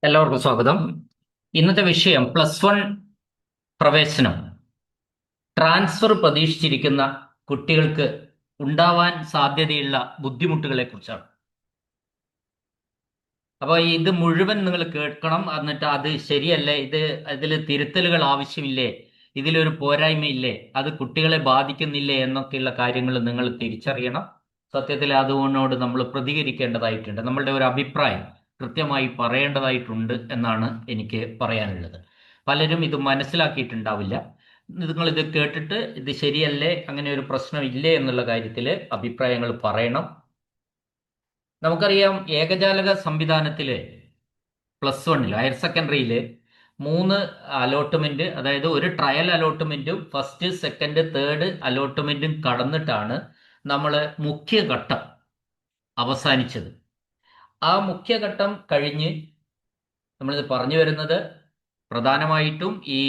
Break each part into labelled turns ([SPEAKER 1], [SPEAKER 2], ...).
[SPEAKER 1] എല്ലാവർക്കും സ്വാഗതം. ഇന്നത്തെ വിഷയം +1 പ്രവേശനം. ട്രാൻസ്ഫർ പ്രതീക്ഷിച്ചിരിക്കുന്ന കുട്ടികൾക്ക് ഉണ്ടാവാൻ സാധ്യതയുള്ള ബുദ്ധിമുട്ടുകളെ കുറിച്ചാണ്. അപ്പോൾ ഇത് മുഴുവൻ നിങ്ങൾ കേൾക്കണം. എന്നിട്ട് അത് ശരിയല്ലേ, ഇതിൽ തിരുത്തലുകൾ ആവശ്യമില്ലേ, ഇതിലൊരു പോരായ്മയില്ലേ, അത് കുട്ടികളെ ബാധിക്കുന്നില്ലേ എന്നൊക്കെയുള്ള കാര്യങ്ങൾ നിങ്ങൾ തിരിച്ചറിയണം. സത്യത്തിൽ അതുകൊണ്ടോട് നമ്മൾ പ്രതികരിക്കേണ്ടതായിട്ടുണ്ട്. നമ്മളുടെ ഒരു അഭിപ്രായം കൃത്യമായി പറയേണ്ടതായിട്ടുണ്ട് എന്നാണ് എനിക്ക് പറയാനുള്ളത്. പലരും ഇത് മനസ്സിലാക്കിയിട്ടുണ്ടാവില്ല. നിങ്ങളിത് കേട്ടിട്ട് ഇത് ശരിയല്ലേ, അങ്ങനെ ഒരു പ്രശ്നമില്ലേ എന്നുള്ള കാര്യത്തിൽ അഭിപ്രായങ്ങൾ പറയണം. നമുക്കറിയാം, ഏകജാലക സംവിധാനത്തില് +1 ഹയർ സെക്കൻഡറിയില് 3 അലോട്ട്മെന്റ്, അതായത് ഒരു ട്രയൽ അലോട്ട്മെന്റും ഫസ്റ്റ് സെക്കൻഡ് തേർഡ് അലോട്ട്മെന്റും കടന്നിട്ടാണ് നമ്മൾ മുഖ്യഘട്ടം അവസാനിച്ചത്. ആ മുഖ്യഘട്ടം കഴിഞ്ഞ് നമ്മളിത് പറഞ്ഞു വരുന്നത് പ്രധാനമായിട്ടും ഈ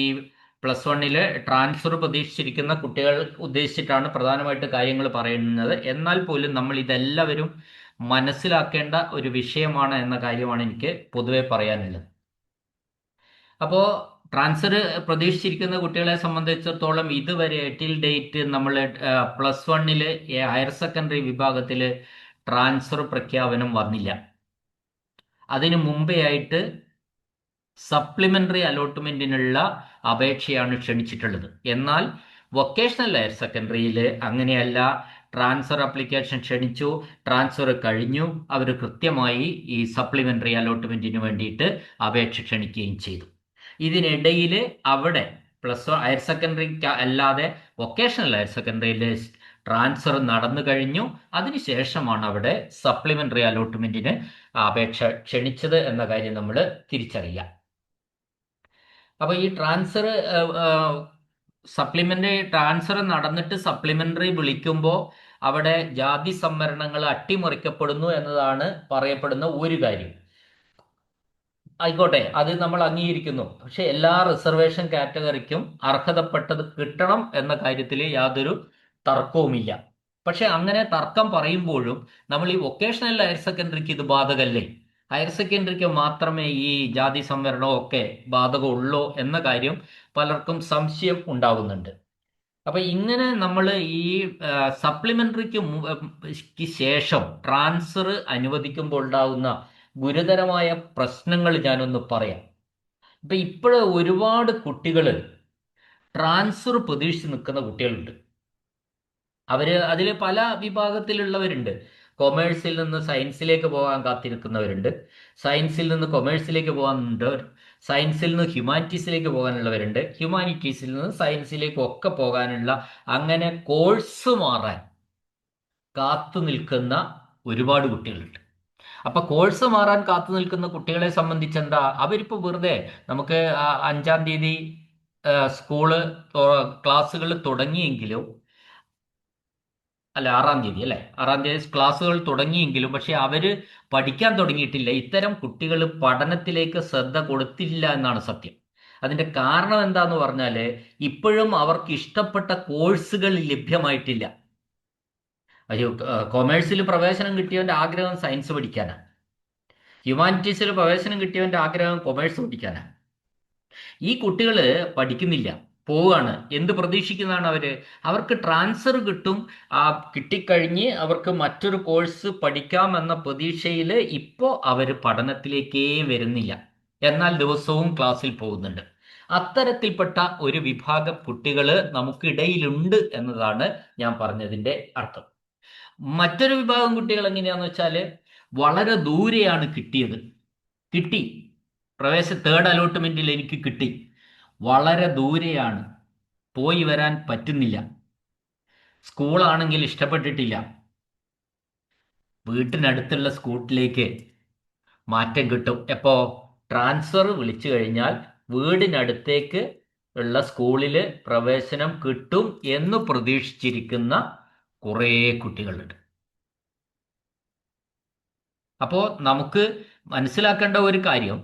[SPEAKER 1] +1 ട്രാൻസ്ഫർ പ്രതീക്ഷിച്ചിരിക്കുന്ന കുട്ടികൾ ഉദ്ദേശിച്ചിട്ടാണ് പ്രധാനമായിട്ട് കാര്യങ്ങൾ പറയുന്നത്. എന്നാൽ പോലും നമ്മൾ ഇതെല്ലാവരും മനസ്സിലാക്കേണ്ട ഒരു വിഷയമാണ് എന്ന കാര്യമാണ് എനിക്ക് പൊതുവെ പറയാനുള്ളത്. അപ്പോൾ ട്രാൻസ്ഫർ പ്രതീക്ഷിച്ചിരിക്കുന്ന കുട്ടികളെ സംബന്ധിച്ചിടത്തോളം ഇതുവരെ ടിൽ ഡേറ്റ് നമ്മൾ +1 ഹയർ സെക്കൻഡറി വിഭാഗത്തിൽ ട്രാൻസ്ഫർ പ്രഖ്യാപനം വന്നില്ല. അതിനു മുമ്പേ ആയിട്ട് സപ്ലിമെന്ററി അലോട്ട്മെന്റിനുള്ള അപേക്ഷയാണ് ക്ഷണിച്ചിട്ടുള്ളത്. എന്നാൽ വൊക്കേഷണൽ ഹയർ സെക്കൻഡറിയിൽ അങ്ങനെയല്ല. ട്രാൻസ്ഫർ അപ്ലിക്കേഷൻ ക്ഷണിച്ചു, ട്രാൻസ്ഫർ കഴിഞ്ഞു, അവർ കൃത്യമായി ഈ സപ്ലിമെന്ററി അലോട്ട്മെന്റിന് വേണ്ടിയിട്ട് അപേക്ഷ ക്ഷണിക്കുകയും ചെയ്തു. ഇതിനിടയിൽ അവിടെ +1 ഹയർ സെക്കൻഡറി അല്ലാതെ വൊക്കേഷണൽ ഹയർ സെക്കൻഡറിയിൽ ട്രാൻസ്ഫർ നടന്നു കഴിഞ്ഞു. അതിനുശേഷമാണ് അവിടെ സപ്ലിമെന്ററി അലോട്ട്മെന്റിന് അപേക്ഷ ക്ഷണിച്ചത് എന്ന കാര്യം നമ്മൾ തിരിച്ചറിയാം. അപ്പൊ ഈ സപ്ലിമെന്ററി ട്രാൻസ്ഫർ നടന്നിട്ട് സപ്ലിമെന്ററി വിളിക്കുമ്പോൾ അവിടെ ജാതി സംവരണങ്ങൾ അട്ടിമറിക്കപ്പെടുന്നു എന്നതാണ് പറയപ്പെടുന്ന ഒരു കാര്യം. ആയിക്കോട്ടെ, അത് നമ്മൾ അംഗീകരിക്കുന്നു. പക്ഷെ എല്ലാ റിസർവേഷൻ കാറ്റഗറിക്കും അർഹതപ്പെട്ടത് കിട്ടണം എന്ന കാര്യത്തിൽ യാതൊരു തർക്കവുമില്ല. പക്ഷെ അങ്ങനെ തർക്കം പറയുമ്പോഴും നമ്മൾ ഈ വൊക്കേഷണൽ ഹയർ സെക്കൻഡറിക്ക് ഇത് ബാധകല്ലേ, ഹയർ സെക്കൻഡറിക്ക് മാത്രമേ ഈ ജാതി സംവരണവും ഒക്കെ ബാധകമുള്ളൂ എന്ന കാര്യം പലർക്കും സംശയം ഉണ്ടാവുന്നുണ്ട്. അപ്പൊ ഇങ്ങനെ നമ്മൾ ഈ സപ്ലിമെന്ററിക്ക് ശേഷം ട്രാൻസ്ഫർ അനുവദിക്കുമ്പോൾ ഉണ്ടാകുന്ന ഗുരുതരമായ പ്രശ്നങ്ങൾ ഞാനൊന്ന് പറയാം. ഇപ്പോഴ് ഒരുപാട് കുട്ടികൾ ട്രാൻസ്ഫർ പ്രതീക്ഷിച്ച് നിൽക്കുന്ന കുട്ടികളുണ്ട്. അതിൽ പല വിഭാഗത്തിലുള്ളവരുണ്ട്. കൊമേഴ്സിൽ നിന്ന് സയൻസിലേക്ക് പോകാൻ കാത്തിരിക്കുന്നവരുണ്ട്, സയൻസിൽ നിന്ന് കൊമേഴ്സിലേക്ക് പോകാനുണ്ട്, സയൻസിൽ നിന്ന് ഹ്യൂമാനിറ്റീസിലേക്ക് പോകാനുള്ളവരുണ്ട്, ഹ്യൂമാനിറ്റീസിൽ നിന്ന് സയൻസിലേക്ക് ഒക്കെ പോകാനുള്ള, അങ്ങനെ കോഴ്സ് മാറാൻ കാത്തു നിൽക്കുന്ന ഒരുപാട് കുട്ടികളുണ്ട്. അപ്പൊ കോഴ്സ് മാറാൻ കാത്തു നിൽക്കുന്ന കുട്ടികളെ സംബന്ധിച്ച് എന്താ, അവരിപ്പോ വെറുതെ നമുക്ക് 5-ാം തീയതി സ്കൂള് ക്ലാസ്സുകൾ തുടങ്ങിയെങ്കിലും, അല്ല 6-ാം തീയതി, അല്ലെ 6-ാം തീയതി ക്ലാസ്സുകൾ തുടങ്ങിയെങ്കിലും പക്ഷെ അവര് പഠിക്കാൻ തുടങ്ങിയിട്ടില്ല. ഇത്തരം കുട്ടികൾ പഠനത്തിലേക്ക് ശ്രദ്ധ കൊടുത്തില്ല എന്നാണ് സത്യം. അതിന്റെ കാരണം എന്താന്ന് പറഞ്ഞാല് ഇപ്പോഴും അവർക്ക് ഇഷ്ടപ്പെട്ട കോഴ്സുകൾ ലഭ്യമായിട്ടില്ല. അയ്യോ, കൊമേഴ്സിൽ പ്രവേശനം കിട്ടിയവന്റെ ആഗ്രഹം സയൻസ് പഠിക്കാനാണ്, ഹ്യൂമാനിറ്റീസിൽ പ്രവേശനം കിട്ടിയവന്റെ ആഗ്രഹം കൊമേഴ്സ് പഠിക്കാനാണ്. ഈ കുട്ടികള് പഠിക്കുന്നില്ല, പോവുകയാണ്. എന്ത് പ്രതീക്ഷിക്കുന്നതാണ് അവര്? അവർക്ക് ട്രാൻസ്ഫർ കിട്ടും, കിട്ടിക്കഴിഞ്ഞ് അവർക്ക് മറ്റൊരു കോഴ്സ് പഠിക്കാം എന്ന പ്രതീക്ഷയിൽ ഇപ്പോൾ അവർ പഠനത്തിലേക്കേ വരുന്നില്ല. എന്നാൽ ദിവസവും ക്ലാസ്സിൽ പോകുന്നുണ്ട്. അത്തരത്തിൽപ്പെട്ട ഒരു വിഭാഗം കുട്ടികൾ നമുക്കിടയിലുണ്ട് എന്നതാണ് ഞാൻ പറഞ്ഞതിന്റെ അർത്ഥം. മറ്റൊരു വിഭാഗം കുട്ടികൾ എങ്ങനെയാന്ന് വെച്ചാല് വളരെ ദൂരെയാണ് കിട്ടിയത്. കിട്ടി, തേർഡ് അലോട്ട്മെന്റിൽ എനിക്ക് കിട്ടി, വളരെ ദൂരെയാണ്, പോയി വരാൻ പറ്റുന്നില്ല, സ്കൂളാണെങ്കിൽ ഇഷ്ടപ്പെട്ടിട്ടില്ല, വീട്ടിനടുത്തുള്ള സ്കൂളിലേക്ക് മാറ്റം കിട്ടും. എപ്പോ ട്രാൻസ്ഫർ വിളിച്ചു കഴിഞ്ഞാൽ വീടിനടുത്തേക്ക് ഉള്ള സ്കൂളില് പ്രവേശനം കിട്ടും എന്ന് പ്രതീക്ഷിച്ചിരിക്കുന്ന കുറേ കുട്ടികളുണ്ട്. അപ്പോൾ നമുക്ക് മനസ്സിലാക്കേണ്ട ഒരു കാര്യം,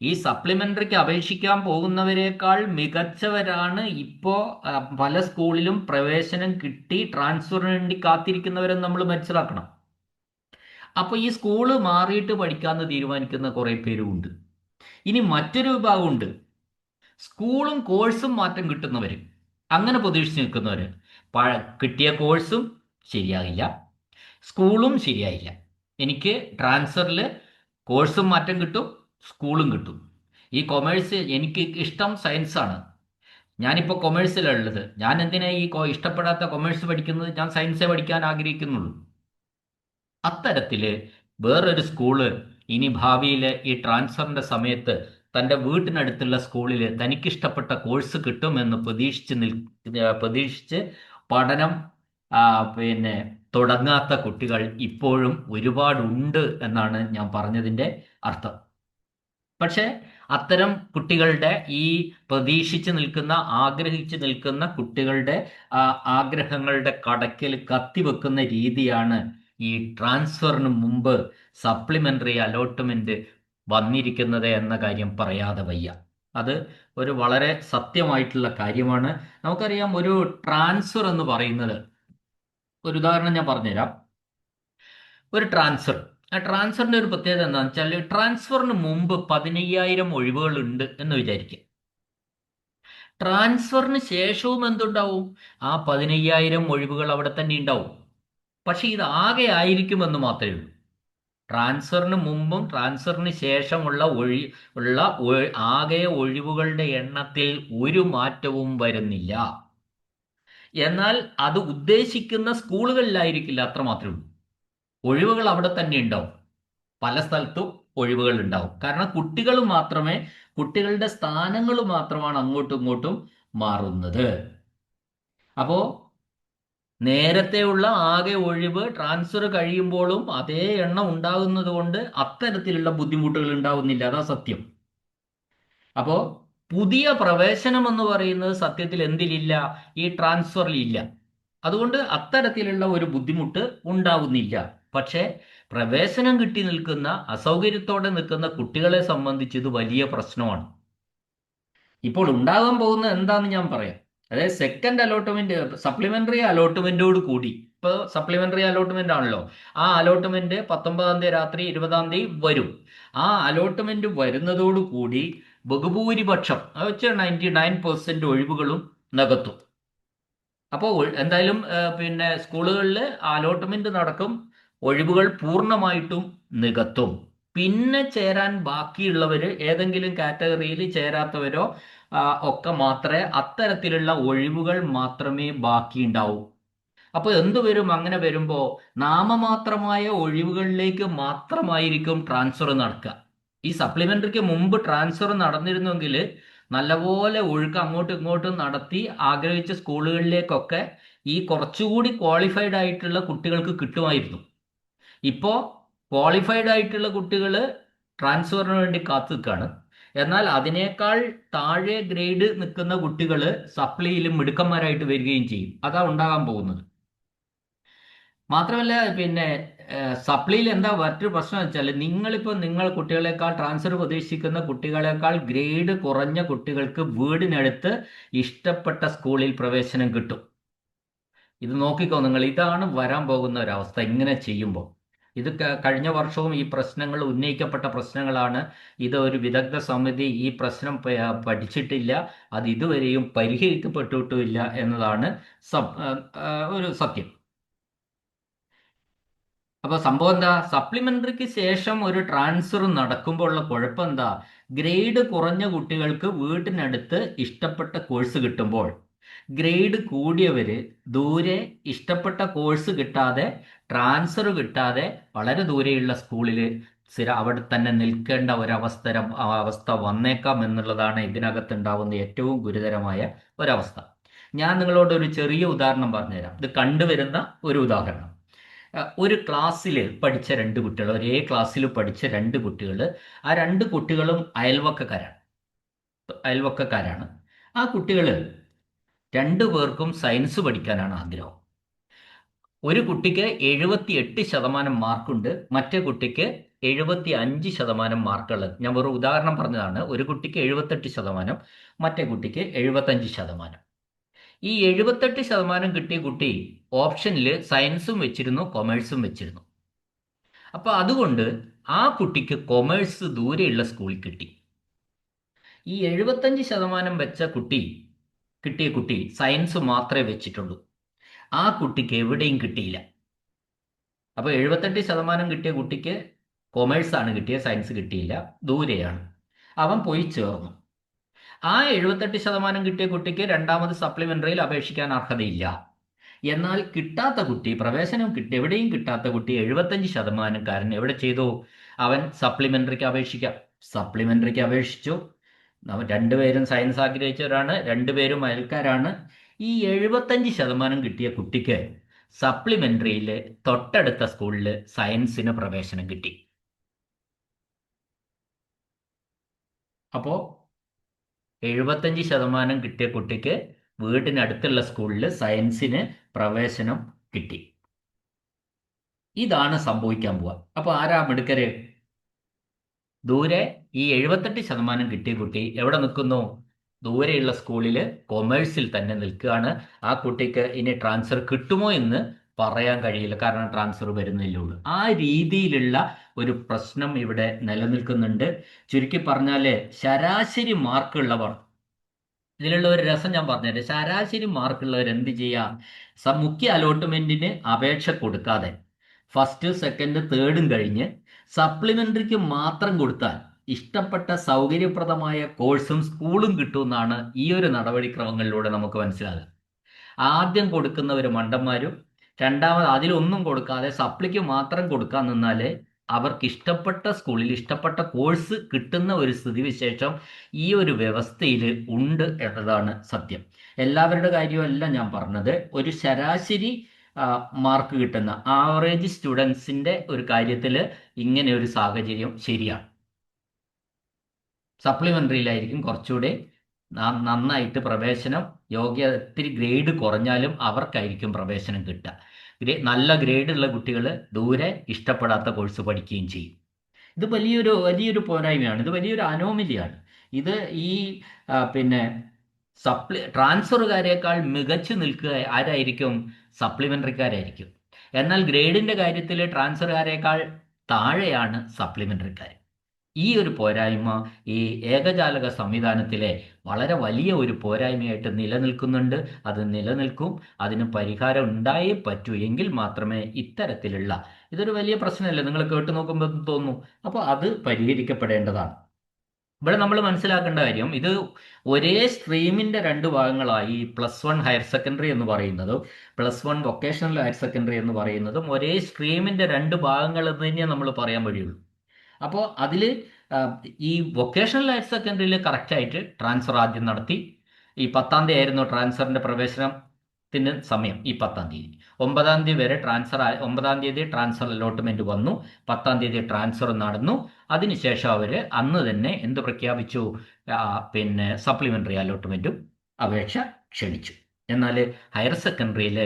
[SPEAKER 1] ഈ സപ്ലിമെന്ററിക്ക് അപേക്ഷിക്കാൻ പോകുന്നവരെക്കാൾ മികച്ചവരാണ് ഇപ്പോ പല സ്കൂളിലും പ്രവേശനം കിട്ടി ട്രാൻസ്ഫറിന് വേണ്ടി കാത്തിരിക്കുന്നവരെന്ന് നമ്മൾ മനസ്സിലാക്കണം. അപ്പൊ ഈ സ്കൂള് മാറിയിട്ട് പഠിക്കാമെന്ന് തീരുമാനിക്കുന്ന കുറെ പേരും ഉണ്ട്. ഇനി മറ്റൊരു വിഭാഗമുണ്ട്, സ്കൂളും കോഴ്സും മാറ്റം കിട്ടുന്നവർ, അങ്ങനെ പ്രതീക്ഷിച്ച് നിൽക്കുന്നവർ. കിട്ടിയ കോഴ്സും ശരിയാകില്ല, സ്കൂളും ശരിയായില്ല, എനിക്ക് ട്രാൻസ്ഫറിൽ കോഴ്സും മാറ്റം കിട്ടും, സ്കൂളും കിട്ടും. ഈ കൊമേഴ്സ് എനിക്ക് ഇഷ്ടം സയൻസാണ്, ഞാനിപ്പോൾ കൊമേഴ്സിലാണ് ഉള്ളത്, ഞാൻ എന്തിനാ ഈ ഇഷ്ടപ്പെടാത്ത കൊമേഴ്സ് പഠിക്കുന്നത്, ഞാൻ സയൻസേ പഠിക്കാൻ ആഗ്രഹിക്കുന്നുള്ളൂ. അത്തരത്തില് വേറൊരു സ്കൂള് ഇനി ഭാവിയിൽ ഈ ട്രാൻസ്ഫറിന്റെ സമയത്ത് തൻ്റെ വീട്ടിനടുത്തുള്ള സ്കൂളിൽ തനിക്കിഷ്ടപ്പെട്ട കോഴ്സ് കിട്ടുമെന്ന് പ്രതീക്ഷിച്ച് പഠനം ആ, പിന്നെ തുടങ്ങാത്ത കുട്ടികൾ ഇപ്പോഴും ഒരുപാടുണ്ട് എന്നാണ് ഞാൻ പറഞ്ഞതിൻ്റെ അർത്ഥം. പക്ഷേ അത്തരം കുട്ടികളുടെ ഈ പ്രതീക്ഷിച്ച് നിൽക്കുന്ന, ആഗ്രഹിച്ച് നിൽക്കുന്ന കുട്ടികളുടെ ആഗ്രഹങ്ങളുടെ കടക്കിൽ കത്തിവെക്കുന്ന രീതിയാണ് ഈ ട്രാൻസ്ഫറിന് മുമ്പ് സപ്ലിമെന്ററി അലോട്ട്മെന്റ് വന്നിരിക്കുന്നത് എന്ന കാര്യം പറയാതെ വയ്യ. അത് ഒരു വളരെ സത്യമായിട്ടുള്ള കാര്യമാണ്. നമുക്കറിയാം, ഒരു ട്രാൻസ്ഫർ എന്ന് പറയുന്നത്, ഒരു ഉദാഹരണം ഞാൻ പറഞ്ഞുതരാം. ഒരു ട്രാൻസ്ഫർ, ആ ട്രാൻസ്ഫറിന്റെ ഒരു പ്രത്യേകത എന്താണെന്ന് വെച്ചാൽ, ട്രാൻസ്ഫറിന് മുമ്പ് 15,000 ഒഴിവുകൾ ഉണ്ട് എന്ന് വിചാരിക്കുക. ട്രാൻസ്ഫറിന് ശേഷവും എന്തുണ്ടാവും? ആ 15,000 ഒഴിവുകൾ അവിടെ തന്നെ ഉണ്ടാവും. പക്ഷെ ഇത് ആകെ ആയിരിക്കുമെന്ന് മാത്രമേ ഉള്ളൂ. ട്രാൻസ്ഫറിന് മുമ്പും ട്രാൻസ്ഫറിന് ശേഷമുള്ള ആകെ ഒഴിവുകളുടെ എണ്ണത്തിൽ ഒരു മാറ്റവും വരുന്നില്ല. എന്നാൽ അത് ഉദ്ദേശിക്കുന്ന സ്കൂളുകളിലായിരിക്കില്ല, അത്ര മാത്രമേ ഉള്ളൂ. ഒഴിവുകൾ അവിടെ തന്നെ ഉണ്ടാവും, പല സ്ഥലത്തും ഒഴിവുകൾ ഉണ്ടാവും. കാരണം കുട്ടികളുടെ സ്ഥാനങ്ങൾ മാത്രമാണ് അങ്ങോട്ടും ഇങ്ങോട്ടും മാറുന്നത്. അപ്പോ നേരത്തെയുള്ള ആകെ ഒഴിവ് ട്രാൻസ്ഫർ കഴിയുമ്പോഴും അതേ എണ്ണം ഉണ്ടാകുന്നത് കൊണ്ട് അത്തരത്തിലുള്ള ബുദ്ധിമുട്ടുകൾ ഉണ്ടാവുന്നില്ല, അതാ സത്യം. അപ്പോ പുതിയ പ്രവേശനം എന്ന് പറയുന്നത് സത്യത്തിൽ എന്തിലില്ല? ഈ ട്രാൻസ്ഫറിൽ ഇല്ല. അതുകൊണ്ട് അത്തരത്തിലുള്ള ഒരു ബുദ്ധിമുട്ട് ഉണ്ടാവുന്നില്ല. പക്ഷേ പ്രവേശനം കിട്ടി നിൽക്കുന്ന, അസൗകര്യത്തോടെ നിൽക്കുന്ന കുട്ടികളെ സംബന്ധിച്ച് ഇത് വലിയ പ്രശ്നമാണ്. ഇപ്പോൾ ഉണ്ടാകാൻ പോകുന്നത് എന്താന്ന് ഞാൻ പറയാം. അതായത് സെക്കൻഡ് അലോട്ട്മെന്റ്, സപ്ലിമെന്ററി അലോട്ട്മെന്റോട് കൂടി, ഇപ്പൊ സപ്ലിമെന്ററി അലോട്ട്മെന്റ് ആണല്ലോ, ആ അലോട്ട്മെന്റ് 19-ാം തീയതി രാത്രി 20-ാം തീയതി വരും. ആ അലോട്ട്മെന്റ് വരുന്നതോടു കൂടി ബഹുഭൂരിപക്ഷം വെച്ച് 99% ഒഴിവുകളും നികത്തും. അപ്പോൾ എന്തായാലും പിന്നെ സ്കൂളുകളിൽ അലോട്ട്മെന്റ് നടക്കും, ഒഴിവുകൾ പൂർണ്ണമായിട്ടും നികത്തും. പിന്നെ ചേരാൻ ബാക്കിയുള്ളവര്, ഏതെങ്കിലും കാറ്റഗറിയിൽ ചേരാത്തവരോ ഒക്കെ മാത്രമേ, അത്തരത്തിലുള്ള ഒഴിവുകൾ മാത്രമേ ബാക്കിയുണ്ടാവൂ. അപ്പോൾ എന്ത് വരും? അങ്ങനെ വരുമ്പോൾ നാമമാത്രമായ ഒഴിവുകളിലേക്ക് മാത്രമായിരിക്കും ട്രാൻസ്ഫർ നടക്കുക. ഈ സപ്ലിമെന്ററിക്ക് മുമ്പ് ട്രാൻസ്ഫർ നടന്നിരുന്നെങ്കിൽ നല്ലപോലെ ഒഴുക്ക് അങ്ങോട്ടും ഇങ്ങോട്ടും നടത്തി ആഗ്രഹിച്ച സ്കൂളുകളിലേക്കൊക്കെ ഈ കുറച്ചുകൂടി ക്വാളിഫൈഡ് ആയിട്ടുള്ള കുട്ടികൾക്ക് കിട്ടുമായിരുന്നു. ഇപ്പോൾ ക്വാളിഫൈഡ് ആയിട്ടുള്ള കുട്ടികൾ ട്രാൻസ്ഫറിന് വേണ്ടി കാത്തു നിൽക്കുകയാണ്. എന്നാൽ അതിനേക്കാൾ താഴെ ഗ്രേഡ് നിൽക്കുന്ന കുട്ടികൾ സപ്ലിയിലും മിടുക്കന്മാരായിട്ട് വരികയും ചെയ്യും. അതാ ഉണ്ടാകാൻ പോകുന്നത്. മാത്രമല്ല, പിന്നെ സപ്ലിയിൽ എന്താ മറ്റൊരു പ്രശ്നം വെച്ചാൽ, നിങ്ങൾ കുട്ടികളെക്കാൾ, ട്രാൻസ്ഫർ പ്രതീക്ഷിക്കുന്ന കുട്ടികളെക്കാൾ ഗ്രേഡ് കുറഞ്ഞ കുട്ടികൾക്ക് വീടിനടുത്ത് ഇഷ്ടപ്പെട്ട സ്കൂളിൽ പ്രവേശനം കിട്ടും. ഇത് നോക്കിക്കോ നിങ്ങൾ, ഇതാണ് വരാൻ പോകുന്ന ഒരവസ്ഥ ഇങ്ങനെ ചെയ്യുമ്പോൾ. ഇത് കഴിഞ്ഞ വർഷവും ഈ പ്രശ്നങ്ങൾ ഉന്നയിക്കപ്പെട്ട പ്രശ്നങ്ങളാണ്. ഇത് ഒരു വിദഗ്ധ സമിതി ഈ പ്രശ്നം പഠിച്ചിട്ടില്ല, അത് ഇതുവരെയും പരിഹരിക്കപ്പെട്ടിട്ടുമില്ല എന്നതാണ് ഒരു സത്യം. അപ്പൊ സംഭവം എന്താ? സപ്ലിമെന്ററിക്ക് ശേഷം ഒരു ട്രാൻസ്ഫർ നടക്കുമ്പോൾ ഉള്ള കുഴപ്പം എന്താ? ഗ്രേഡ് കുറഞ്ഞ കുട്ടികൾക്ക് വീട്ടിനടുത്ത് ഇഷ്ടപ്പെട്ട കോഴ്സ് കിട്ടുമ്പോൾ, ഗ്രേഡ് കൂടിയവര് ദൂരെ ഇഷ്ടപ്പെട്ട കോഴ്സ് കിട്ടാതെ, ട്രാൻസ്ഫർ കിട്ടാതെ വളരെ ദൂരെയുള്ള സ്കൂളിൽ അവിടെ തന്നെ നിൽക്കേണ്ട അവസ്ഥ വന്നേക്കാം എന്നുള്ളതാണ് ഇതിനകത്ത് ഉണ്ടാവുന്ന ഏറ്റവും ഗുരുതരമായ ഒരവസ്ഥ. ഞാൻ നിങ്ങളോട് ഒരു ചെറിയ ഉദാഹരണം പറഞ്ഞുതരാം. ഇത് കണ്ടുവരുന്ന ഒരു ഉദാഹരണം. ഒരു ക്ലാസ്സിൽ പഠിച്ച രണ്ട് കുട്ടികൾ, ഒരേ ക്ലാസ്സിൽ പഠിച്ച രണ്ട് കുട്ടികൾ, ആ രണ്ട് കുട്ടികളും അയൽവക്കക്കാരാണ്. ആ കുട്ടികൾ രണ്ടു പേർക്കും സയൻസ് പഠിക്കാനാണ് ആഗ്രഹം. ഒരു കുട്ടിക്ക് 78% മാർക്കുണ്ട്, മറ്റേ കുട്ടിക്ക് 75% മാർക്കുള്ളത്. ഞാൻ ഒരു ഉദാഹരണം പറഞ്ഞതാണ്. ഒരു കുട്ടിക്ക് 78%, മറ്റേ കുട്ടിക്ക് 75%. ഈ 78% കിട്ടിയ കുട്ടി ഓപ്ഷനിൽ സയൻസും വെച്ചിരുന്നു, കൊമേഴ്സും വെച്ചിരുന്നു. അപ്പൊ അതുകൊണ്ട് ആ കുട്ടിക്ക് കൊമേഴ്സ് ദൂരെയുള്ള സ്കൂളിൽ കിട്ടി. ഈ 75% വെച്ച കിട്ടിയ കുട്ടി സയൻസ് മാത്രമേ വെച്ചിട്ടുള്ളൂ. ആ കുട്ടിക്ക് എവിടെയും കിട്ടിയില്ല. അപ്പോൾ 78% കിട്ടിയ കുട്ടിക്ക് കൊമേഴ്സ് ആണ് കിട്ടിയ, സയൻസ് കിട്ടിയില്ല, ദൂരെയാണ്. അവൻ പോയി ചേർന്നു. ആ 78% കിട്ടിയ കുട്ടിക്ക് രണ്ടാമത് സപ്ലിമെന്ററിയിൽ അപേക്ഷിക്കാൻ അർഹതയില്ല. എന്നാൽ കിട്ടാത്ത കുട്ടി, പ്രവേശനം എവിടെയും കിട്ടാത്ത കുട്ടി 75%കാരൻ എവിടെ ചെയ്തു? അവൻ സപ്ലിമെന്ററിക്ക് അപേക്ഷിക്കാം. സപ്ലിമെന്ററിക്ക് അപേക്ഷിച്ചു. രണ്ടുപേരും സയൻസ് ആഗ്രഹിച്ചവരാണ്, രണ്ടുപേരും അയൽക്കാരാണ്. ഈ 75% കിട്ടിയ കുട്ടിക്ക് സപ്ലിമെന്ററിയിൽ തൊട്ടടുത്ത സ്കൂളിൽ സയൻസിന് പ്രവേശനം കിട്ടി. അപ്പോ 75% കിട്ടിയ കുട്ടിക്ക് വീടിനടുത്തുള്ള സ്കൂളിൽ സയൻസിന് പ്രവേശനം കിട്ടി. ഇതാണ് സംഭവിക്കാൻ പോവുക. അപ്പൊ ആരാ മിടുക്കര്? ദൂരെ ഈ 78% കിട്ടിയ കുട്ടി എവിടെ നിൽക്കുന്നു? ദൂരെയുള്ള സ്കൂളിൽ കൊമേഴ്സിൽ തന്നെ നിൽക്കുകയാണ്. ആ കുട്ടിക്ക് ഇനി ട്രാൻസ്ഫർ കിട്ടുമോ എന്ന് പറയാൻ കഴിയില്ല, കാരണം ട്രാൻസ്ഫർ വരുന്നില്ലുള്ളൂ. ആ രീതിയിലുള്ള ഒരു പ്രശ്നം ഇവിടെ നിലനിൽക്കുന്നുണ്ട്. ചുരുക്കി പറഞ്ഞാല് ശരാശരി മാർക്കുള്ളവർ, ഇതിലുള്ള ഒരു രസം ഞാൻ പറഞ്ഞുതരാം. ശരാശരി മാർക്കുള്ളവർ എന്ത് ചെയ്യാം? മുഖ്യ അലോട്ട്മെന്റിന് അപേക്ഷ കൊടുക്കാതെ ഫസ്റ്റ് സെക്കൻഡ് തേർഡും കഴിഞ്ഞ് സപ്ലിമെന്ററിക്ക് മാത്രം കൊടുത്താൽ ഇഷ്ടപ്പെട്ട സൗകര്യപ്രദമായ കോഴ്സും സ്കൂളും കിട്ടുമെന്നാണ് ഈ ഒരു നടപടിക്രമങ്ങളിലൂടെ നമുക്ക് മനസ്സിലാകുക. ആദ്യം കൊടുക്കുന്നവർ മണ്ടന്മാരും, രണ്ടാമത് അതിലൊന്നും കൊടുക്കാതെ സപ്ലിക്ക് മാത്രം കൊടുക്കാൻ നിന്നാല് അവർക്ക് ഇഷ്ടപ്പെട്ട സ്കൂളിൽ ഇഷ്ടപ്പെട്ട കോഴ്സ് കിട്ടുന്ന ഒരു സ്ഥിതിവിശേഷം ഈ ഒരു വ്യവസ്ഥയിൽ ഉണ്ട് എന്നതാണ് സത്യം. എല്ലാവരുടെ കാര്യമല്ല ഞാൻ പറഞ്ഞത്. ഒരു ശരാശരി മാർക്ക് കിട്ടുന്ന ആവറേജ് സ്റ്റുഡൻസിന്റെ ഒരു കാര്യത്തിൽ ഇങ്ങനെ ഒരു സാഹചര്യം ശരിയാണ്. സപ്ലിമെന്ററിയിലായിരിക്കും കുറച്ചുകൂടെ നന്നായിട്ട് പ്രവേശനം, ഇത്തിരി ഗ്രേഡ് കുറഞ്ഞാലും അവർക്കായിരിക്കും പ്രവേശനം കിട്ടുക. നല്ല ഗ്രേഡുള്ള കുട്ടികൾ ദൂരെ ഇഷ്ടപ്പെടാത്ത കോഴ്സ് പഠിക്കുകയും ചെയ്യും. ഇത് വലിയൊരു പോരായ്മയാണ്. ഇത് വലിയൊരു അനോമലിയാണ്. ഇത് ഈ പിന്നെ ട്രാൻസ്ഫറുകാരേക്കാൾ മികച്ചു നിൽക്കുക ആരായിരിക്കും? സപ്ലിമെന്ററിക്കാരായിരിക്കും. എന്നാൽ ഗ്രേഡിന്റെ കാര്യത്തിൽ ട്രാൻസ്ഫറുകാരേക്കാൾ താഴെയാണ് സപ്ലിമെന്ററിക്കാർ. ഈ ഒരു പോരായ്മ ഈ ഏകജാലക സംവിധാനത്തിലെ വളരെ വലിയ ഒരു പോരായ്മയായിട്ട് നിലനിൽക്കുന്നുണ്ട്. അത് നിലനിൽക്കും. അതിന് പരിഹാരം ഉണ്ടായേ പറ്റൂ. എങ്കിൽ മാത്രമേ ഇത്തരത്തിലുള്ള, ഇതൊരു വലിയ പ്രശ്നമല്ലേ, നിങ്ങൾ കേട്ട് നോക്കുമ്പോൾ തോന്നുന്നു. അപ്പോൾ അത് പരിഹരിക്കപ്പെടേണ്ടതാണ്. ഇവിടെ നമ്മൾ മനസ്സിലാക്കേണ്ട കാര്യം, ഇത് ഒരേ സ്ട്രീമിന്റെ രണ്ട് ഭാഗങ്ങളായി +1 ഹയർ സെക്കൻഡറി എന്ന് പറയുന്നതും +1 വൊക്കേഷണൽ ഹയർ സെക്കൻഡറി എന്ന് പറയുന്നതും ഒരേ സ്ട്രീമിന്റെ രണ്ട് ഭാഗങ്ങൾ എന്ന് തന്നെയാണ് നമ്മൾ പറയാൻ വഴിയുള്ളൂ. അപ്പോൾ അതിൽ ഈ വൊക്കേഷണൽ ഹയർ സെക്കൻഡറിയിൽ കറക്റ്റായിട്ട് ട്രാൻസ്ഫർ ആദ്യം നടത്തി. ഈ 10-ാം തീയതി ആയിരുന്നു ട്രാൻസ്ഫറിന്റെ പ്രവേശനത്തിന് സമയം. ഈ 10-ാം തീയതി 9-ാം തീയതി വരെ 9-ാം തീയതി ട്രാൻസ്ഫർ അലോട്ട്മെന്റ് വന്നു. 10-ാം തീയതി ട്രാൻസ്ഫർ നടന്നു. അതിനുശേഷം അവർ അന്ന് തന്നെ എന്ത് പ്രഖ്യാപിച്ചു? പിന്നെ സപ്ലിമെന്ററി അലോട്ട്മെന്റും അപേക്ഷ ക്ഷണിച്ചു. എന്നാൽ ഹയർ സെക്കൻഡറിയിൽ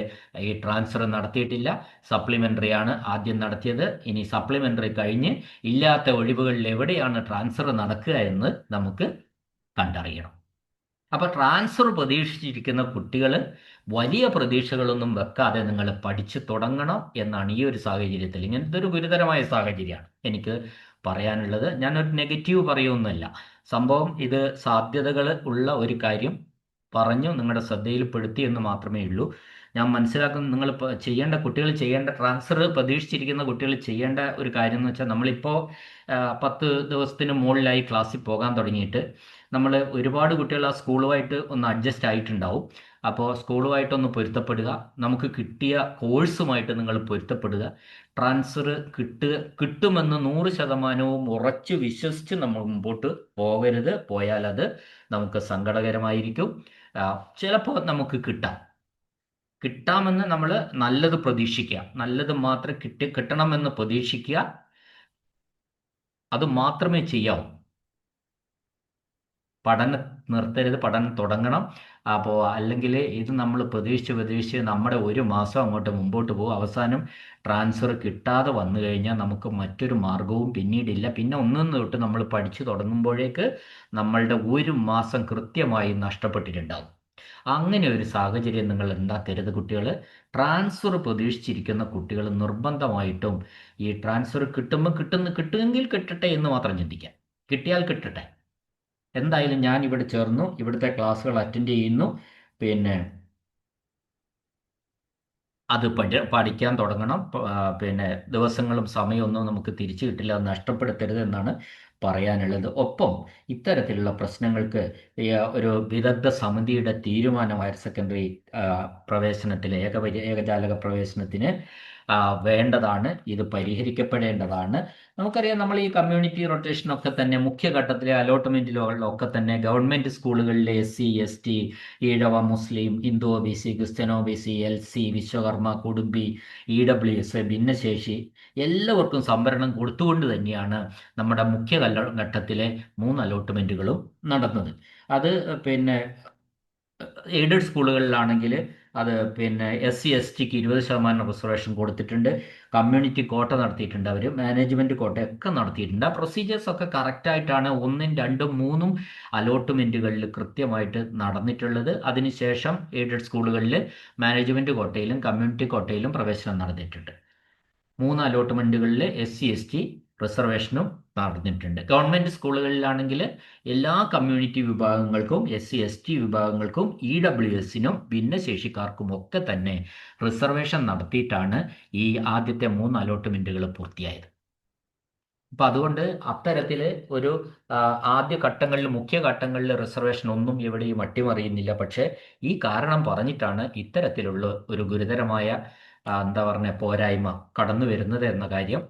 [SPEAKER 1] ഈ ട്രാൻസ്ഫർ നടത്തിയിട്ടില്ല. സപ്ലിമെന്ററിയാണ് ആദ്യം നടത്തിയത്. ഇനി സപ്ലിമെന്ററി കഴിഞ്ഞ് ഇല്ലാത്ത ഒഴിവുകളിൽ എവിടെയാണ് ട്രാൻസ്ഫർ നടക്കുക എന്ന് നമുക്ക് കണ്ടറിയണം. അപ്പൊ ട്രാൻസ്ഫർ പ്രതീക്ഷിച്ചിരിക്കുന്ന കുട്ടികൾ വലിയ പ്രതീക്ഷകളൊന്നും വെക്കാതെ നിങ്ങൾ പഠിച്ചു തുടങ്ങണം എന്നാണ് ഈ ഒരു സാഹചര്യത്തിൽ. ഇങ്ങനത്തെ ഒരു ഗുരുതരമായ സാഹചര്യമാണ് എനിക്ക് പറയാനുള്ളത്. ഞാനൊരു നെഗറ്റീവ് പറയുമൊന്നുമല്ല. സംഭവം ഇത് സാധ്യതകൾ ഉള്ള ഒരു കാര്യം പറഞ്ഞു നിങ്ങളുടെ ശ്രദ്ധയിൽപ്പെടുത്തി എന്ന് മാത്രമേ ഉള്ളൂ. ഞാൻ മനസ്സിലാക്കുന്ന നിങ്ങൾ കുട്ടികൾ ചെയ്യേണ്ട, ട്രാൻസ്ഫർ പ്രതീക്ഷിച്ചിരിക്കുന്ന കുട്ടികൾ ചെയ്യേണ്ട ഒരു കാര്യം എന്ന് വെച്ചാൽ, നമ്മളിപ്പോൾ 10 ദിവസത്തിന് മുകളിലായി ക്ലാസ്സിൽ പോകാൻ തുടങ്ങിയിട്ട് നമ്മൾ ഒരുപാട് കുട്ടികൾ ആ സ്കൂളുമായിട്ട് ഒന്ന് അഡ്ജസ്റ്റ് ആയിട്ടുണ്ടാവും. അപ്പോൾ സ്കൂളുമായിട്ടൊന്ന് പൊരുത്തപ്പെടുക, നമുക്ക് കിട്ടിയ കോഴ്സുമായിട്ട് നിങ്ങൾ പൊരുത്തപ്പെടുക. ട്രാൻസ്ഫർ കിട്ടുമെന്ന് 100% ഉറച്ചു വിശ്വസിച്ച് നമ്മൾ മുമ്പോട്ട് പോകരുത്. പോയാൽ അത് നമുക്ക് സങ്കടകരമായിരിക്കും. ചിലപ്പോൾ നമുക്ക് കിട്ടാമെന്ന് നമ്മൾ നല്ലത് പ്രതീക്ഷിക്കുക, നല്ലത് മാത്രം കിട്ടണമെന്ന് പ്രതീക്ഷിക്കുക. അത് മാത്രമേ ചെയ്യാവൂ. പഠനം നിർത്തരുത്, പഠനം തുടങ്ങണം. അപ്പോൾ അല്ലെങ്കിൽ ഇത് നമ്മൾ പ്രതീക്ഷിച്ച് നമ്മുടെ ഒരു മാസം അങ്ങോട്ട് മുമ്പോട്ട് പോകും. അവസാനം ട്രാൻസ്ഫർ കിട്ടാതെ വന്നു കഴിഞ്ഞാൽ നമുക്ക് മറ്റൊരു മാർഗവും പിന്നീടില്ല. പിന്നെ ഒന്നൊന്ന് തൊട്ട് നമ്മൾ പഠിച്ചു തുടങ്ങുമ്പോഴേക്ക് നമ്മളുടെ ഒരു മാസം കൃത്യമായി നഷ്ടപ്പെട്ടിട്ടുണ്ടാവും. അങ്ങനെ ഒരു സാഹചര്യം നിങ്ങൾ ഉണ്ടാക്കരുത്. കുട്ടികൾ ട്രാൻസ്ഫർ പ്രതീക്ഷിച്ചിരിക്കുന്ന കുട്ടികൾ നിർബന്ധമായിട്ടും ഈ ട്രാൻസ്ഫർ കിട്ടുമെങ്കിൽ കിട്ടട്ടെ എന്ന് മാത്രം ചിന്തിക്കാം. കിട്ടിയാൽ കിട്ടട്ടെ. എന്തായാലും ഞാൻ ഇവിടെ ചേർന്നു, ഇവിടുത്തെ ക്ലാസ്സുകൾ അറ്റൻഡ് ചെയ്യുന്നു. പിന്നെ അത് പഠിക്കാൻ തുടങ്ങണം. പിന്നെ ദിവസങ്ങളും സമയമൊന്നും നമുക്ക് തിരിച്ചു കിട്ടില്ല, അത് നഷ്ടപ്പെടുത്തരുത് എന്നാണ് പറയാനുള്ളത്. ഒപ്പം ഇത്തരത്തിലുള്ള പ്രശ്നങ്ങൾക്ക് ഒരു വിദഗ്ധ സമിതിയുടെ തീരുമാനം ഹയർ സെക്കൻഡറി പ്രവേശനത്തിൽ ഏകജാലക പ്രവേശനത്തിന് വേണ്ടതാണ്. ഇത് പരിഹരിക്കപ്പെടേണ്ടതാണ്. നമുക്കറിയാം, നമ്മൾ ഈ കമ്മ്യൂണിറ്റി റൊട്ടേഷനൊക്കെ തന്നെ മുഖ്യഘട്ടത്തിലെ അലോട്ട്മെന്റിലൊക്കെ തന്നെ ഗവൺമെന്റ് സ്കൂളുകളിലെ SC ST, ഈഴവ, മുസ്ലിം, Hindu OBC, Christian OBC, LC, Vishwakarma, Kudumbi, EWS, ഭിന്നശേഷി എല്ലാവർക്കും സംവരണം കൊടുത്തുകൊണ്ട് തന്നെയാണ് നമ്മുടെ ഘട്ടത്തിലെ 3 അലോട്ട്മെന്റുകളും നടന്നത്. അത് പിന്നെ എയ്ഡഡ് സ്കൂളുകളിലാണെങ്കിൽ അത് പിന്നെ SC STക്ക് 20% റിസർവേഷൻ കൊടുത്തിട്ടുണ്ട്. കമ്മ്യൂണിറ്റി കോട്ട നടത്തിയിട്ടുണ്ട്, അവർ മാനേജ്മെന്റ് കോട്ടയൊക്കെ നടത്തിയിട്ടുണ്ട്. ആ പ്രൊസീജിയേഴ്സ് ഒക്കെ കറക്റ്റായിട്ടാണ് 1, 2, 3 അലോട്ട്മെന്റുകളിൽ കൃത്യമായിട്ട് നടന്നിട്ടുള്ളത്. അതിനുശേഷം എയ്ഡഡ് സ്കൂളുകളിൽ മാനേജ്മെന്റ് കോട്ടയിലും കമ്മ്യൂണിറ്റി കോട്ടയിലും പ്രവേശനം നടന്നിട്ടുണ്ട്. 3 അലോട്ട്മെന്റുകളിൽ SC ST റിസർവേഷനും നടന്നിട്ടുണ്ട്. ഗവൺമെന്റ് സ്കൂളുകളിലാണെങ്കിൽ എല്ലാ കമ്മ്യൂണിറ്റി വിഭാഗങ്ങൾക്കും SC ST വിഭാഗങ്ങൾക്കും EWSനും ഭിന്നശേഷിക്കാർക്കും ഒക്കെ തന്നെ റിസർവേഷൻ നടത്തിയിട്ടാണ് ഈ ആദ്യത്തെ 3 അലോട്ട്മെന്റുകൾ പൂർത്തിയായത്. അപ്പം അതുകൊണ്ട് അത്തരത്തിൽ ഒരു ആദ്യ ഘട്ടങ്ങളിൽ, മുഖ്യഘട്ടങ്ങളിൽ റിസർവേഷൻ ഒന്നും എവിടെയും അട്ടിമറിയുന്നില്ല. പക്ഷേ ഈ കാരണം പറഞ്ഞിട്ടാണ് ഇത്തരത്തിലുള്ള ഒരു ഗുരുതരമായ എന്താ പറയുക പോരായ്മ കടന്നു വരുന്നത് എന്ന കാര്യം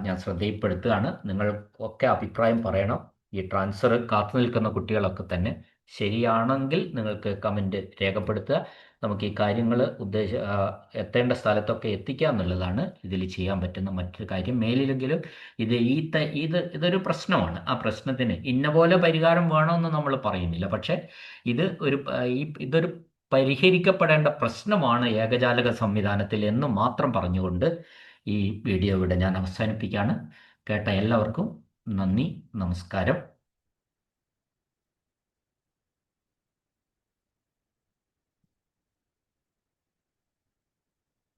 [SPEAKER 1] ഞാൻ ശ്രദ്ധയിൽപ്പെടുത്തുകയാണ്. നിങ്ങൾക്കൊക്കെ അഭിപ്രായം പറയണം. ഈ ട്രാൻസ്ഫർ കാത്തു നിൽക്കുന്ന കുട്ടികളൊക്കെ തന്നെ ശരിയാണെങ്കിൽ നിങ്ങൾക്ക് കമൻറ്റ് രേഖപ്പെടുത്തുക. നമുക്ക് ഈ കാര്യങ്ങൾ എത്തേണ്ട സ്ഥലത്തൊക്കെ എത്തിക്കുക എന്നുള്ളതാണ് ഇതിൽ ചെയ്യാൻ പറ്റുന്ന മറ്റൊരു കാര്യം. മേലിലെങ്കിലും ഇതൊരു പ്രശ്നമാണ്. ആ പ്രശ്നത്തിന് ഇന്ന പോലെ പരിഹാരം വേണമെന്ന് നമ്മൾ പറയുന്നില്ല. പക്ഷേ ഇതൊരു പരിഹരിക്കപ്പെടേണ്ട പ്രശ്നമാണ് ഏകജാലക സംവിധാനത്തിൽ എന്ന് മാത്രം പറഞ്ഞുകൊണ്ട് ഈ വീഡിയോ ഇവിടെ ഞാൻ അവസാനിപ്പിക്കുകയാണ്. കേട്ട എല്ലാവർക്കും നന്ദി, നമസ്കാരം.